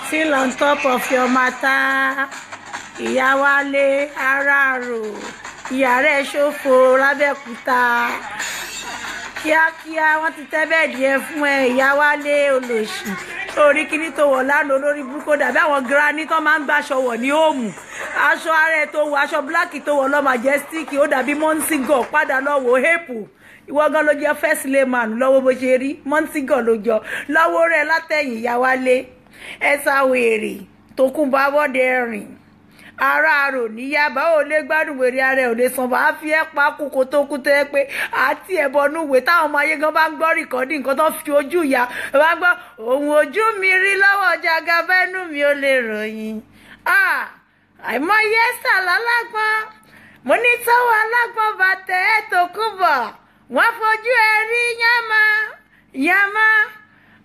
Still on top of your matter. Ìyá Wálé aráàrò. Ìyá rẹ̀ ṣòfò lábẹ́òkúta. Kíákíá wọ́n ti tẹ́ bẹ́ẹ̀dì ẹ fún ẹ. Ìyá Wálé olòṣì. Orí kíní tó wọ̀ lánàá olórí burúkú dàbí àwọn granny tó máa ń gbàṣọ wọ̀ ní òmù. Aṣọ ara ẹ̀ tó wọ̀ aṣọ bíláàkì tó wọ̀ lọ majestic ó dàbí mọ́ńsígọ̀ padà lọ́wọ́ hépù. Ìwọ gan ló jẹ́ first layman lọ́wọ́ bó ṣe rí mọ́ńsígọ̀ ló jọ lọ́wọ́ rẹ̀ látẹ̀yìn Ìyá Wálé. Ẹ̀sà wèrè tó kún bá bọ́dẹ rìn. Aráàrò níyàbá ò lè gbádùn wèrè ara ẹ̀ ò lè san bá fi ẹ́ pa kókó tó kú tó yẹ pé àti ẹ̀bọnú ìwé táwọn ọmọ ayé gan bá ń gbọ́ rìkọ́dì nǹkan tó fi ojú ìyá bá gbọ́ ohun ojú mi rí lọ́wọ́ Jagabẹ́nu mi ò lè ròyìn. Àìmọye ẹ̀sà lálágbọ́n mo ní tọ́wọ́ alágbọ́n bá tẹ̀ ẹ́ tó kú bọ̀ wọ́n fojú ẹ rí yánmá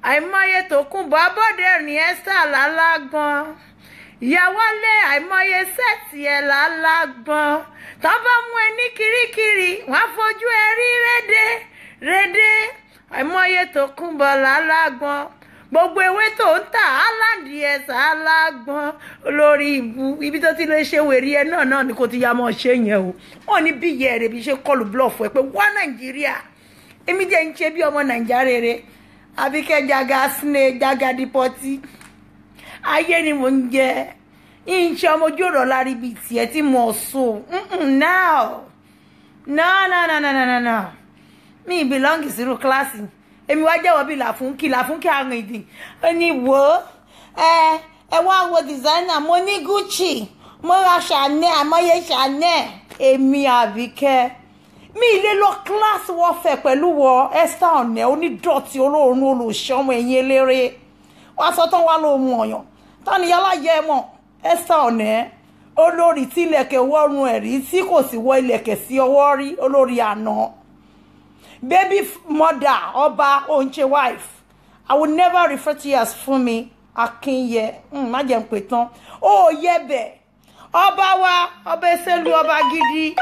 àìmọye tó kún bọ̀ abọ́dẹ rìn ẹ̀sà lálágbọ́n. Ìyá Wálé àìmọye sẹ́ẹ̀tì ẹ̀ lálágbọ́n tó bá mú ẹ ní kirikiri wọ́n fojú ẹ rí rédé àìmọye tó kún bọ̀ lálágbọ́n gbogbo ewé tó ń tà áláǹdì ẹ̀sà alágbọ́n olórí ibi tó ti lè ṣe wèrè ẹ náà ni kò ti ya mọ́ ṣe yẹn o wọn ní bí ìyá rẹ̀ bí ṣe kọlù blọọfù ẹ pé wá Nàìjíríà èmi jẹ́ ń ṣe bí ọmọ Nàìjíríà rere àbíkẹ́ jaga siné jaga dípọ́tì ayé ni mo ń jẹ ìṣe ọmọ ojú ọ̀rọ̀ lárí bíi tiẹ̀ tí mo sọ no mi belong sírú kíláàsì èmi wá jẹ́wọ́ bí làfúnkì àrùn ìdì ó ní wò ó ẹ wá wo designer mo ní Gucci mo ra Chanel àmọ́yé Chanel èmi Àbíkẹ́ mi ilé lọ kíláàsì wọ́fẹ̀ pẹ̀lú wọ Esther ọ̀nẹ́ onídọ̀tí olóòórùn olùṣọ́ ọmọ ẹ̀yìn eléré wọ́n sọ tán wá lóhun ọ̀yàn tani yálà yẹ mọ̀ Esther ọ̀nẹ́ olórí tí ilẹ̀kẹ̀ wọ́run ẹ̀rí tí kò sì wọ ilẹ̀kẹ̀ sí ọwọ́ rí olórí àná baby mother ọba onche wife I will never refer to you as Fúnmi Akínyẹ má jẹ́ ń pè tán ó yẹ bẹ̀ ọba wa ọba ẹsẹ̀lú ọba gidi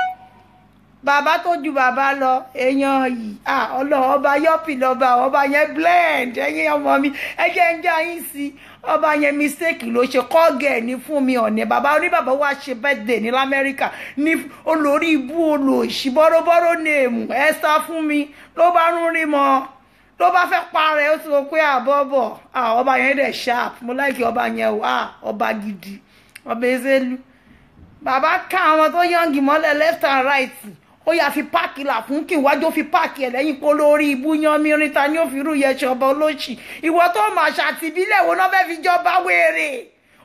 bàbá tó ju bàbá lọ èèyàn yìí ọlọ́run ọba yọ́pì lọ́ba ọba yẹn blend ẹ̀yin ọmọ mi ẹjẹ́ ń já yín sí ọba yẹn mistake ló ṣe kọ́gẹ̀ ní Fúnmi ọ̀nẹ́ bàbá oníbàbá wa ṣe birthday ní lamẹ́ríkà ní olórí ibú olóòṣì bọ́rọ́bọ́rọ́ nèèmù Esther Fúnmi ló bá ń rí mọ́ ló bá fẹ́ parẹ́ ó sọ pé àbọ̀bọ̀ ọba yẹn dẹ̀ sharp mo láìkí ọba yẹn ọba gidi ọba ezelu bàbá ká àwọn tó yànjú mọ́lẹ̀ left and right ó yà fi páàkì là fún kí iwájú fi páàkì ẹ̀ lẹ́yìn kó lórí ibú yan mìíràn ta ni ó fi rú yẹsẹ̀ ọba olóṣì ìwọ tó mà ṣàtìbílẹ̀ wo náà fẹ́ fi jọba wèrè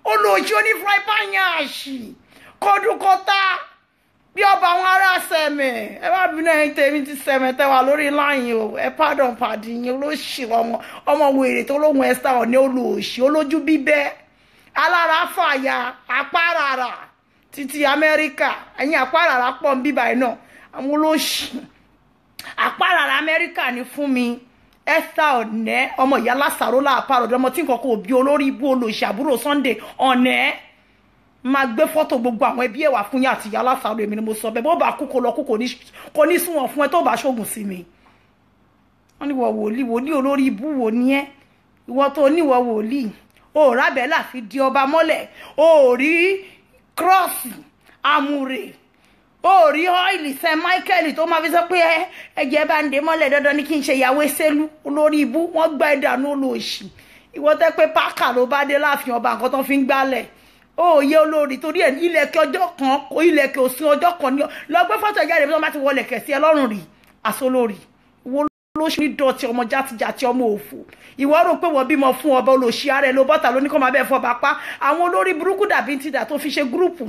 olóṣì onífúráì pààyànṣì kọdúkọta bí ọba àwọn ará sẹ̀mẹ̀ ẹ bá bínú ẹ̀yin tèmi ti sẹ̀mẹ̀ tẹ́wà lórí láyìn o ẹ pardon pàdé yín olóṣì ọmọ wèrè tó lóhun Esther ọ̀nẹ́ olóṣì olójú bíbẹ́ alára fàyà àpáràrà títí Amẹ́ríkà ẹ̀yin àpáràrà pọ̀ ń bíbà ẹ̀ náà àwọn olóṣì àpáràrà Amẹ́ríkà ní Fúnmi Esther ọ̀nẹ́ ọmọ ìyá lásàrò láàpárọ̀ ọmọ tí nǹkan kò bí olórí ibú olóṣì àbúrò Sunday ọ̀nẹ́ máa gbé fọ́tò gbogbo àwọn ẹbí ẹ̀wà fún yín àti ìyá lásàrò èmi ni mo sọ bẹ́ẹ̀ bó bá kú kó lọ kú kò ní súnwọ̀n fún ẹ tó bá ṣoògùn sí mi wọ́n ní wọ wòlíì olórí ibú wò ní ẹ́ ìwọ tó níwọ̀ wòlíì o rábẹ́là fi di ọba mọ́lẹ̀ o rí kírọ́ọ̀sì àmùrè ó rí ọ́ìlì St. Michael tó máa fi sọ pé ẹ̀jẹ̀ bá ń dé mọ́lẹ̀ dandan ní kí n ṣe ìyàwó ẹsẹ́lú olórí ibú wọ́n gbá ẹ̀dànù olóòṣì ìwọ tẹ́ pé pákà ló bá dé láàfin ọba nǹkan tó fi ń gbálẹ̀ ó yẹ olórí torí ẹ̀ ilẹ̀kẹ̀ ọjọ́ kan kó ilẹ̀kẹ̀ òsín ọjọ́ kan ní lọ gbé fọ́tò ìjáde bí wọ́n bá ti wọlé kẹ̀ sí ẹ lọ́rùn rí àsolórí ìwọ olóṣì ní dọ̀tí ọmọ játijàti ọmọ òfò ìwọ rò pé wọ́n bímọ fún ọba olóṣì ara ẹ̀ ló bọ́ta ló ní kó máa bẹ́ẹ̀ fọba pa àwọn olórí burúkú dàbí ti dà tó fi ṣe gúrùpù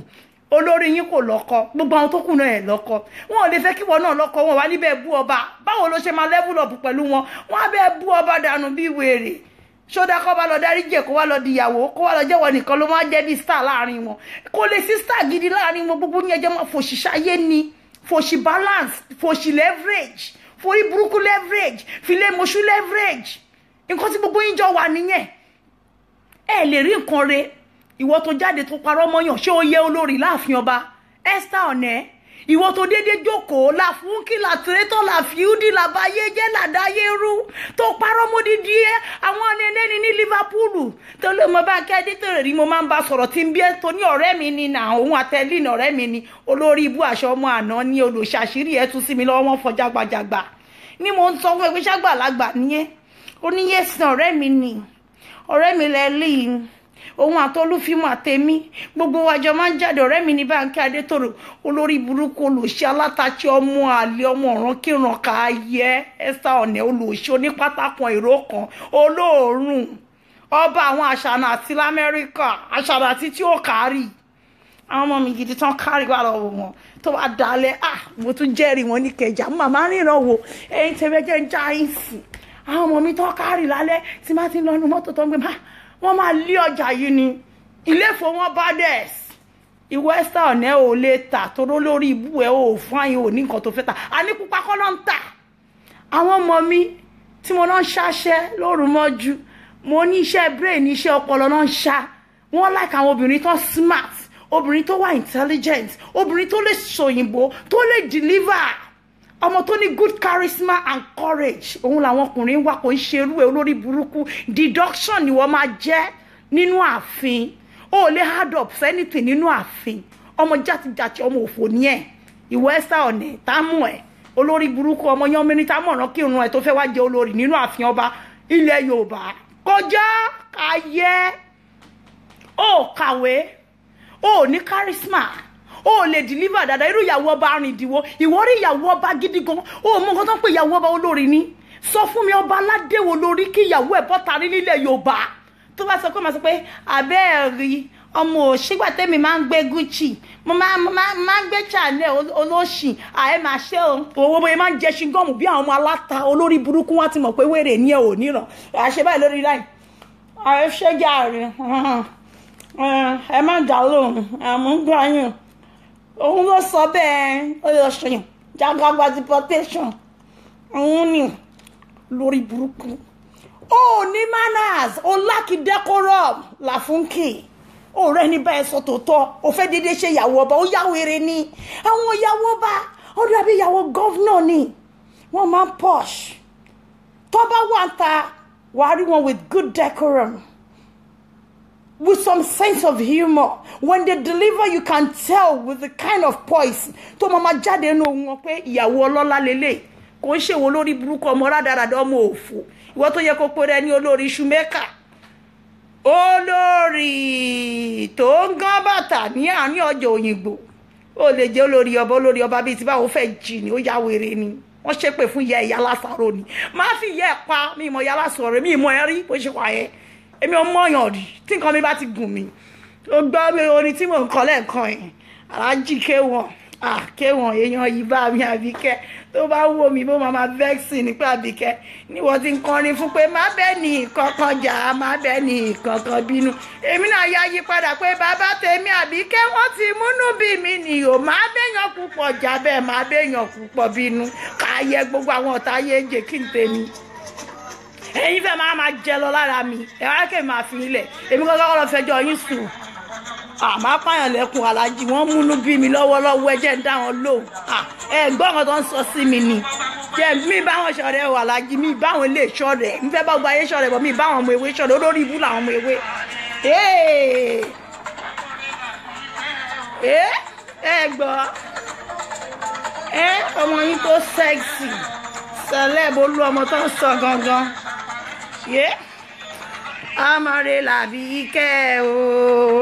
olórí yín kò lọ́kọ gbogbo àwọn tó kù náà ẹ̀ lọ́kọ wọn ò lè fẹ́ kí wọn náà lọ́kọ wọn wá níbẹ̀ bú ọba báwo ló ṣe máa level up pẹ̀lú wọn wọn á bẹ́ẹ̀ bú ọba dànù bí wèrè ṣódà kọ́ bá lọ dárí jẹ́ kó wá lọ dìyàwó kó wá lọ jẹ́wọ́ nìkan ló máa jẹ́ bí star láàrin wọn kò lè sí star gidi láàrin wọn gbogbo ní ẹjẹ́ máa fòṣì ṣayé ni fòṣì balance fòṣì leverage forí burúkú leverage filé moṣú leverage nǹkan tí gbogbo yín jọ wà nìyẹn ẹ lè rí nǹkan re ìwọ tó jáde tó parọ́ mọ́yàn ṣé ó yẹ olórí láàfin ọba Esther ọ̀nẹ́ ìwọ tó dédé jókòó la fún kí la tìrẹ́tọ̀ la fíúdì la báyé jẹ́ la dáyé rú tó parọ́ mọ́ dídí ẹ́ àwọn ẹlẹ́ni ní Liverpool tó lè mọ bá kẹ́dí tó rí mo máa ń bá sọ̀rọ̀ tí ń bí ẹ́ tó ní ọ̀rẹ́ mi ni nà òun àtẹ́lì ní ọ̀rẹ́ mi ni olórí ibú aṣọ ọmọ àná ní olùṣàṣírí ẹ̀ tún sí mi lọ́wọ́ wọn fọjágbàjàgbà ni mo ń sọ fún ẹgbẹ́ ṣàgbàlagbà nìyẹn ó ní yẹ́sì ọ̀rẹ́ mi ni ọ̀rẹ́ mi lẹ́lí òun àtọ́lúfímọ̀ àtẹ̀mí gbogbo wájọ máa ń jáde ọ̀rẹ́ mi ní Bánkẹ́ Adétòrò olórí burúkú olùṣe alátàchí ọmọ àlè ọmọ ọ̀ràn kíran ká yẹ ẹ́sà ọ̀nẹ́ olùṣe onípátákan èrò kan olóòórùn ọba àwọn àṣànà àti lamẹ́ríkà àṣànà àti tí ó kárì àwọn ọmọ mi gidi tán kárì wà lọ́wọ́ wọn tó bá dalẹ̀ mo tún jẹ́rìí wọn ní Kẹjà màmá ríran wo ẹ̀yin tẹ̀wẹ́jẹ́ ń já ìsìn àwọn ọmọ mi tán kárì lálẹ́ tí má ti lọ́nu mọ́tò tó ń gbé wọ́n máa lé ọjà yìí ni ilé ìfọ̀ wọn bá dẹ̀ ìwọ ẹ́sà ọ̀nẹ́ ò lè tà toró lórí ibú ẹ̀ ò fún àyè ò ní nǹkan tó fẹ́ tà á ní pupa kọ́ ló ń tà àwọn ọmọ mi tí mo náà ń ṣaṣẹ́ lóru mọ́jú mo ní iṣẹ́ brain iṣẹ́ ọpọlọ náà ń ṣá wọ́n like àwọn obìnrin tó smart obìnrin tó wà intelligent obìnrin tó lè sòyìnbó tó lè deliver ọmọ tó ní good charisma and courage òun làwọn ọkùnrin wà kò ń ṣerú ẹ olórí burúkú deduction ni wọ́n máa jẹ́ nínú ààfin ó lè hard up anything nínú ààfin ọmọ játijàti ọmọ òfò ní ẹ ìwọ ẹ́sà ọ̀nẹ́ támù ẹ olórí burúkú ọmọ yan mẹ́rin támù ọ̀ràn kí irun ẹ tó fẹ́ wá jẹ olórí nínú ààfin ọba ilẹ̀ Yorùbá kọjá káyé ó kàwé ó ní charisma ó lè deliver dáadáa irú ìyàwó ọba arìndìwọ ìwọ rí ìyàwó ọba gidi gan ó mọ nǹkan tó ń pè ìyàwó ọba olórí ni sọ fún mi ọba aládéwò lórí kí ìyàwó ẹ̀ bọ́ta rí nílẹ̀ Yorùbá tó bá sọ pé màá sọ pé àbẹ́ẹ̀rí ọmọ òṣìgbà tẹ́mi máa ń gbé Gucci mo máa ń gbé Chanel olóṣì àẹ máa ṣe owó bóyá máa ń jẹ ṣingọ́ọ̀mù bí àwọn ọmọ aláta olórí burúkú wọn ti mọ̀ pé wèrè ní ẹ̀ ò níran àṣẹ báyìí lórí láì ààrẹ ṣẹ́jà rẹ̀ ẹ má dà lóhùn àmúgbà yín òun ló sọ bẹ́ẹ̀ ó lọ ṣe Jagaban deportation òun ni lórí burúkú ó ní manners ó lákì decorum Láfúnkì ó rẹ ní báyìí sọ tòótọ́ ó fẹ́ dédé ṣe ìyàwó ọba ó yáwèrè ni àwọn ìyàwó ọba ó dàbí ìyàwó gọ́vnọ̀ ni wọ́n máa ń posh tó bá wà ń ta wàá rí wọn with good decorum with some sense of humor. When they deliver, you can tell with the kind of poise. To mama jáde no wọ́n pé ìyàwó ọlọ́lá lélẹ̀. Kò ń ṣe wo lórí burúkú ọmọ rádaràdà ọmọ òfò. Ìwọ tó yẹ kó pé rẹ ní olórí Ṣùmẹ́kà. Olórí tó ń gán bàtà ní àárín ọjà Òyìngbò. Ó lè jẹ́ olórí ọba bíi ti báwo fẹ́ jì ní ó yá wèrè ni. Wọ́n ṣépè fún ìyá Lásàrò ni. Má fi ìyá ẹ̀ pa mi ìmọ̀ ìyá Lásàrò mi ìmọ̀ ẹ̀ rí bó ṣe wà yẹn. Èmi ò mọ̀yàn rí tí nǹkan mi bá ti gùn mí ó gbọ́ mi orin tí mò ń kọ lẹ́ẹ̀kan yìí aláàjì kéwọ̀n èèyàn yìí bá mi Àbíkẹ́ tó bá wò mí bó máa vexing nípa Àbíkẹ́ níwọ̀n ti ń kọrin fún pé má bẹ́ẹ̀ ní kankan jà má bẹ́ẹ̀ ní kankan bínú èmi náà yá yí padà pé bàbá tèmi Àbíkẹ́ wọ́n ti múnú bí mi ni ò má bẹ́yàn púpọ̀ jà bẹ́ẹ̀ má bẹ́yàn púpọ̀ bínú káyẹ gbogbo àwọn ọ̀tá yé jẹ́ kí n tèmi ẹ̀yin fẹ́ máa jẹ lọ lára mi ẹ wá kẹ́ máa fi ilẹ̀ èmi kọ́kọ́ lọ fẹjọ́ yín sùn àmọ́ pààyàn lẹ́kùn alájí wọ́n múnú bí mi lọ́wọ́lọ́wọ́ ẹjẹ́ ń dá wọn lóhùn ẹ gbọ́ ọ̀kan tó ń sọ sí mi ni jẹ́ mi báwọn ṣọ̀rẹ́ wà alájí mi báwọn ilé ṣọ̀rẹ́ mi fẹ́ bá gba ayé ṣọ̀rẹ́ bọ̀ mi báwọn ọmọ ewé ṣọ̀rẹ́ olórí ibú làwọn ọmọ ewé ẹ gbọ́ ọmọ yín tó sexy sẹlẹ̀ bó lu ọmọ tó ń sọ gangan amọ̀rẹ́ Làbíkẹ́ o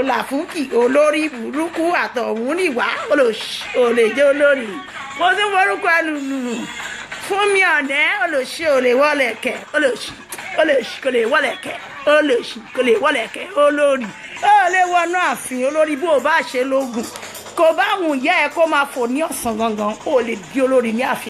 Láfúnkì olórí burúkú àtọ̀hún níwá olèjẹ́ olórí mo tún forúkọ ẹlùlù fún mi ọ̀nẹ́ olòṣì olè wọ́lẹ̀kẹ́ olòṣì kò lè wọ́lẹ̀kẹ́ olòṣì kò lè wọ́lẹ̀kẹ́ olórí ó lè wọnú ààfin olórí bó o bá ṣe lógun kò bá wùn yẹ ẹ kó máa fò ní ọ̀sán gangan ó lè di olórí ní ààfin.